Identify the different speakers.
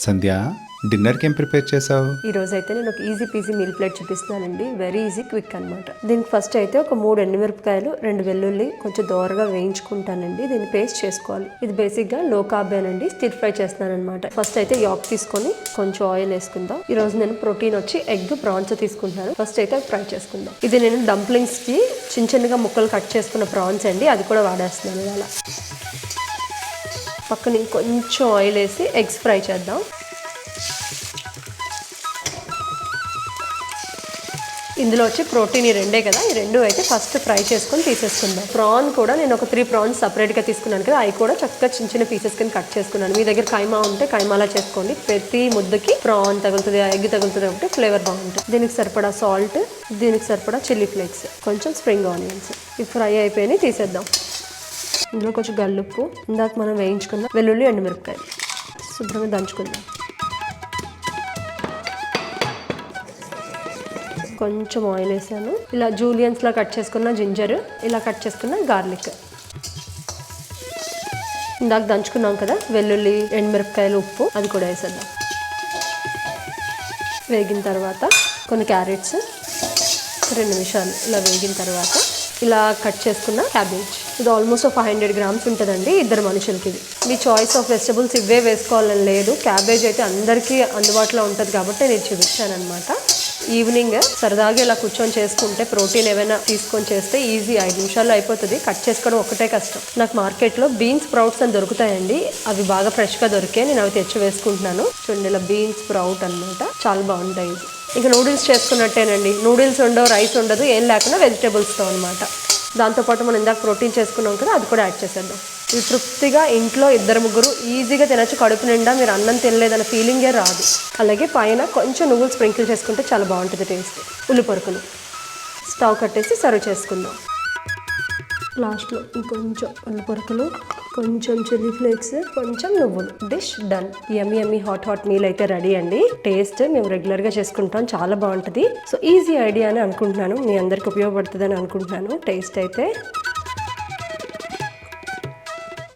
Speaker 1: సంధ్య డిన్నర్కి ఏం ప్రిపేర్ చేసావు?
Speaker 2: ఈ రోజు అయితే నేను ఒక ఈజీ పీజీ మీల్ ప్లేట్ చూపిస్తున్నానండి. వెరీ ఈజీ క్విక్ అనమాట. దీనికి ఫస్ట్ అయితే ఒక 3 ఎండుమిరపకాయలు 2 వెల్లుల్లి కొంచెం దోరగా వేయించుకుంటానండి. దీన్ని పేస్ట్ చేసుకోవాలి. ఇది బేసిక్గా లో కార్బేనండి. స్టిర్ ఫ్రై చేస్తున్నాను అనమాట. ఫస్ట్ అయితే యాక్ తీసుకొని కొంచెం ఆయిల్ వేసుకుందాం. ఈ రోజు నేను ప్రోటీన్ వచ్చి ఎగ్ ప్రాన్స్ తీసుకుంటాను. ఫస్ట్ అయితే ఫ్రై చేసుకుందాం. ఇది నేను డంప్లింగ్స్ కి చిన్న చిన్నగా ముక్కలు కట్ చేసుకున్న ప్రాన్స్ అండి. అది కూడా వాడేస్తున్నాను ఇవాళ. పక్కన కొంచెం ఆయిల్ వేసి ఎగ్స్ ఫ్రై చేద్దాం. ఇందులో వచ్చి ప్రోటీన్ ఈ రెండే కదా, ఈ రెండు అయితే ఫస్ట్ ఫ్రై చేసుకొని తీసేసుకుందాం. ప్రాన్ కూడా నేను ఒక 3 ప్రాన్స్ సపరేట్గా తీసుకున్నాను కదా, అవి కూడా చక్కగా చిన్న చిన్న పీసెస్ కింద కట్ చేసుకున్నాను. మీ దగ్గర కైమా ఉంటే కైమాలా చేసుకోండి. ప్రతి ముద్దకి ప్రాన్ తగులుతుంది, ఎగ్ తగులుతుంది కాబట్టి ఫ్లేవర్ బాగుంటుంది. దీనికి సరిపడా సాల్ట్, దీనికి సరిపడా చిల్లీ ఫ్లేక్స్, కొంచెం స్ప్రింగ్ ఆనియన్స్. ఇవి ఫ్రై అయిపోయి తీసేద్దాం. ఇందులో కొంచెం గల్లుప్పు, ఇందాక మనం వేయించుకున్న వెల్లుల్లి ఎండుమిరపకాయలు శుభ్రంగా దంచుకుందాం. కొంచెం ఆయిల్ వేసాను. ఇలా జూలియన్స్లా కట్ చేసుకున్న జింజర్, ఇలా కట్ చేసుకున్న గార్లిక్, ఇందాక దంచుకున్నాం కదా వెల్లుల్లి ఎండుమిరపకాయలు, ఉప్పు, అది కూడా వేసేద్దాం. వేగిన తర్వాత కొన్ని క్యారెట్స్ 2 నిమిషాలు ఇలా వేగిన తర్వాత ఇలా కట్ చేసుకున్న క్యాబేజ్. ఇది ఆల్మోస్ట్ 500 గ్రామ్స్ ఉంటుందండి 2 మనుషులకి. ఇది మీ చాయిస్ ఆఫ్ వెజిటబుల్స్ ఇవే వేసుకోవాలని లేదు. క్యాబేజ్ అయితే అందరికీ అందుబాటులో ఉంటుంది కాబట్టి నేను చూపించాను అనమాట. ఈవినింగ్ సరదాగా ఇలా కూర్చొని చేసుకుంటే ప్రోటీన్ ఏమైనా తీసుకొని చేస్తే ఈజీ 5 నిమిషాల్లో అయిపోతుంది. కట్ చేసుకోవడం ఒకటే కష్టం. నాకు మార్కెట్లో బీన్స్ స్ప్రౌట్స్ అని దొరుకుతాయండి. అవి బాగా ఫ్రెష్గా దొరికే నేను అవి తెచ్చి వేసుకుంటున్నాను. చూడండి ఇలా బీన్స్ స్ప్రౌట్ అనమాట, చాలా బాగుంటాయి. ఇక నూడిల్స్ చేసుకున్నట్టేనండి. నూడిల్స్ ఉండవు, రైస్ ఉండదు, ఏం లేకుండా వెజిటేబుల్స్తో అనమాట. దాంతోపాటు మనం ఇందాక ప్రోటీన్ చేసుకున్నాం కదా, అది కూడా యాడ్ చేసేద్దాం. ఇది తృప్తిగా ఇంట్లో 2-3 ఈజీగా తినచ్చు. కడుపు నిండా మీరు అన్నం తినలేదన్న ఫీలింగే రాదు. అలాగే పైన కొంచెం నువ్వులు స్ప్రింకిల్ చేసుకుంటే చాలా బాగుంటుంది టేస్ట్. ఉల్లిపొరకులు స్టవ్ కట్టేసి సర్వ్ చేసుకుందాం. లాస్ట్లో ఇంకొంచెం ఉల్లిపొరకులు, కొంచెం చిల్లీ ఫ్లేక్స్, కొంచెం నువ్వులు. Dish done. Yummy hot meal అయితే రెడీ అండి. టేస్ట్ మేము రెగ్యులర్గా చేసుకుంటాం, చాలా బాగుంటుంది. సో ఈజీ ఐడియా అని అనుకుంటున్నాను, మీ అందరికి ఉపయోగపడుతుంది అని అనుకుంటున్నాను. టేస్ట్ అయితే